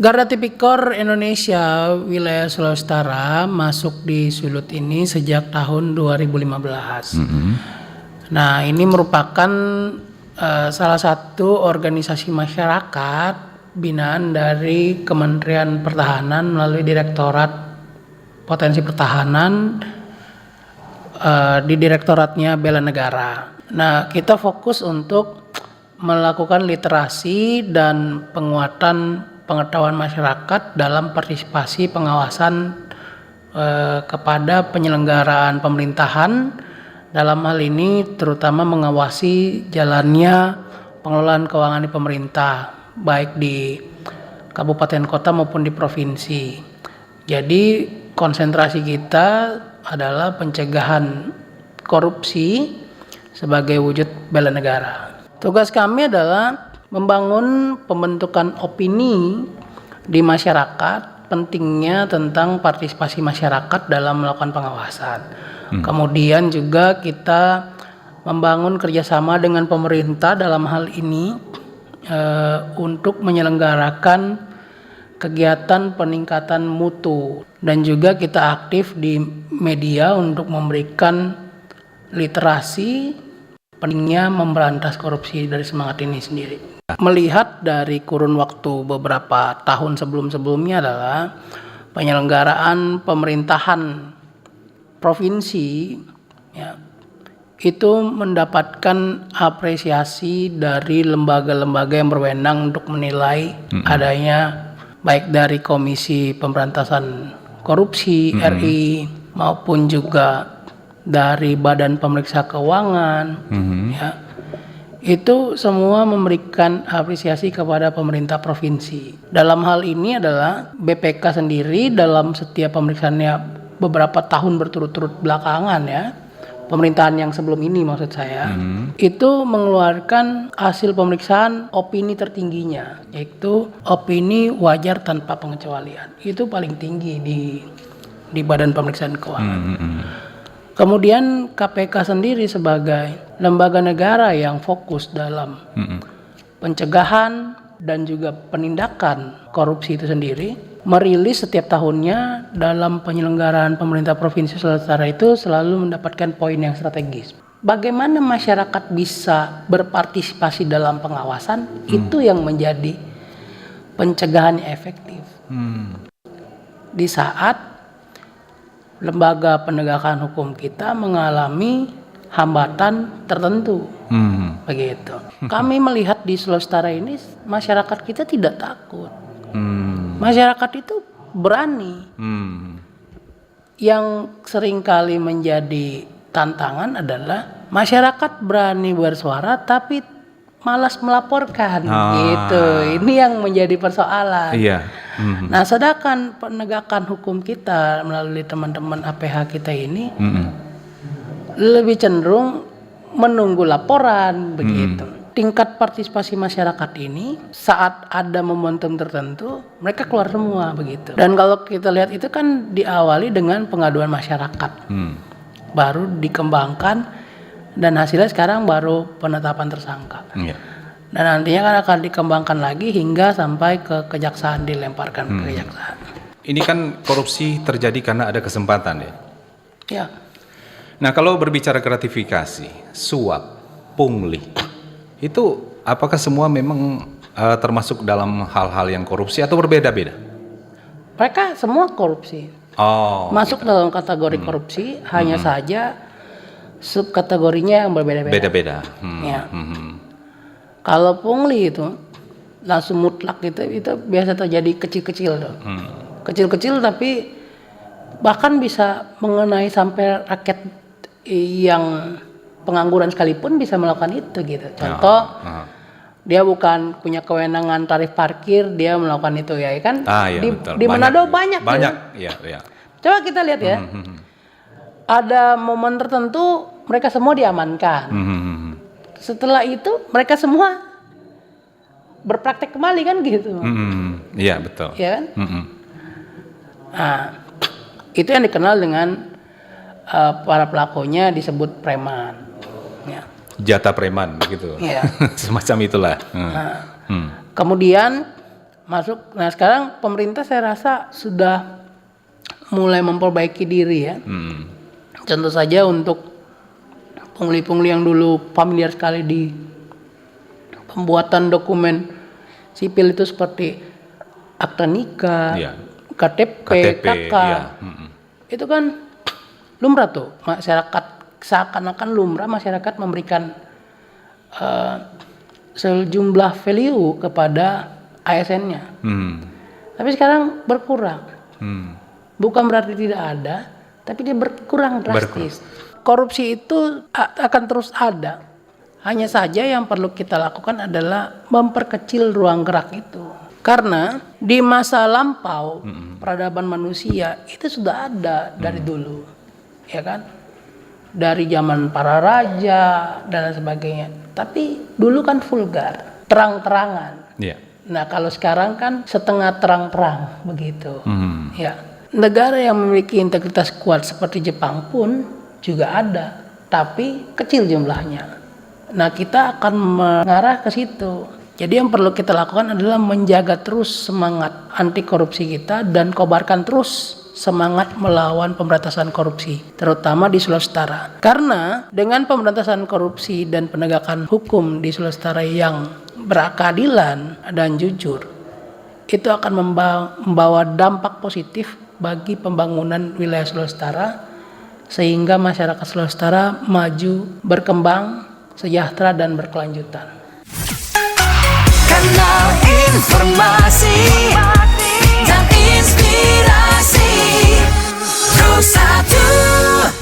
Garda Tipikor Indonesia wilayah Sulawesi Utara masuk di Sulut ini sejak tahun 2015. Nah, ini merupakan salah satu organisasi masyarakat binaan dari Kementerian Pertahanan melalui Direktorat Potensi Pertahanan di Direktoratnya Bela Negara. Nah, kita fokus untuk melakukan literasi dan penguatan pengetahuan masyarakat dalam partisipasi pengawasan kepada penyelenggaraan pemerintahan, dalam hal ini terutama mengawasi jalannya pengelolaan keuangan di pemerintah baik di kabupaten kota maupun di provinsi. Jadi konsentrasi kita adalah pencegahan korupsi sebagai wujud bela negara. Tugas kami adalah membangun pembentukan opini di masyarakat, pentingnya tentang partisipasi masyarakat dalam melakukan pengawasan. Kemudian juga kita membangun kerjasama dengan pemerintah dalam hal ini untuk menyelenggarakan kegiatan peningkatan mutu, dan juga kita aktif di media untuk memberikan literasi pentingnya memberantas korupsi dari semangat ini sendiri. Melihat dari kurun waktu beberapa tahun sebelum-sebelumnya adalah penyelenggaraan pemerintahan provinsi ya, itu mendapatkan apresiasi dari lembaga-lembaga yang berwenang untuk menilai adanya baik dari Komisi Pemberantasan Korupsi RI maupun juga dari Badan Pemeriksa Keuangan ya. Itu semua memberikan apresiasi kepada pemerintah provinsi. Dalam hal ini adalah BPK sendiri dalam setiap pemeriksaannya beberapa tahun berturut-turut belakangan ya, pemerintahan yang sebelum ini maksud saya, itu mengeluarkan hasil pemeriksaan opini tertingginya, yaitu opini wajar tanpa pengecualian. Itu paling tinggi di Badan Pemeriksaan Keuangan. Kemudian KPK sendiri sebagai lembaga negara yang fokus dalam pencegahan dan juga penindakan korupsi itu sendiri, merilis setiap tahunnya dalam penyelenggaraan pemerintah Provinsi Sulawesi Utara itu selalu mendapatkan poin yang strategis. Bagaimana masyarakat bisa berpartisipasi dalam pengawasan, itu yang menjadi pencegahan efektif. Di saat lembaga penegakan hukum kita mengalami hambatan tertentu, begitu. Kami melihat di Sulawesi Utara ini masyarakat kita tidak takut, masyarakat itu berani. Yang seringkali menjadi tantangan adalah masyarakat berani bersuara tapi malas melaporkan, gitu. Ini yang menjadi persoalan. Nah, sedangkan penegakan hukum kita melalui teman-teman APH kita ini lebih cenderung menunggu laporan, begitu. Tingkat partisipasi masyarakat ini saat ada momentum tertentu mereka keluar semua, begitu. Dan kalau kita lihat itu kan diawali dengan pengaduan masyarakat, baru dikembangkan dan hasilnya sekarang baru penetapan tersangka. Dan nantinya kan akan dikembangkan lagi hingga sampai ke kejaksaan, dilemparkan ke kejaksaan. Ini kan korupsi terjadi karena ada kesempatan ya. Ya. Nah, kalau berbicara gratifikasi, suap, pungli, itu apakah semua memang termasuk dalam hal-hal yang korupsi atau berbeda-beda? Mereka semua korupsi. Masuk dalam kategori korupsi, hanya saja subkategorinya yang berbeda-beda. Beda-beda. Ya. Kalau pungli itu langsung mutlak itu biasa terjadi kecil-kecil tuh. Kecil-kecil tapi bahkan bisa mengenai sampai rakyat yang pengangguran sekalipun bisa melakukan itu, gitu. Contoh, dia bukan punya kewenangan tarif parkir, dia melakukan itu ya kan? Di Manado banyak. Ya. Coba kita lihat ya. Ada momen tertentu mereka semua diamankan. Setelah itu mereka semua berpraktek kembali kan, gitu. Iya, betul. Ya kan? Nah, itu yang dikenal dengan para pelakunya disebut preman. Ya. Jatah preman gitu. Ya. Semacam itulah. Kemudian masuk. Nah sekarang pemerintah saya rasa sudah mulai memperbaiki diri ya. Contoh saja untuk pungli-pungli yang dulu familiar sekali di pembuatan dokumen sipil itu seperti akta nikah, KTP, KK. Itu kan lumrah tuh masyarakat, seakan-akan lumrah masyarakat memberikan sejumlah value kepada ASN-nya. Tapi sekarang berkurang. Bukan berarti tidak ada, tapi dia berkurang drastis. Korupsi itu akan terus ada. Hanya saja yang perlu kita lakukan adalah memperkecil ruang gerak itu. Karena di masa lampau peradaban manusia itu sudah ada dari dulu, ya kan? Dari zaman para raja dan sebagainya. Tapi dulu kan vulgar, terang-terangan. Nah kalau sekarang kan setengah terang-terang begitu. Ya, negara yang memiliki integritas kuat seperti Jepang pun juga ada, tapi kecil jumlahnya. Nah kita akan mengarah ke situ. Jadi yang perlu kita lakukan adalah menjaga terus semangat anti korupsi kita dan kobarkan terus semangat melawan pemberantasan korupsi, terutama di Sulawesi Utara. Karena dengan pemberantasan korupsi dan penegakan hukum di Sulawesi Utara yang berkeadilan dan jujur, itu akan membawa dampak positif bagi pembangunan wilayah Sulawesi Utara, sehingga masyarakat Sulawesi Utara maju, berkembang, sejahtera dan berkelanjutan. Kanal informasi dan inspirasi Pro 1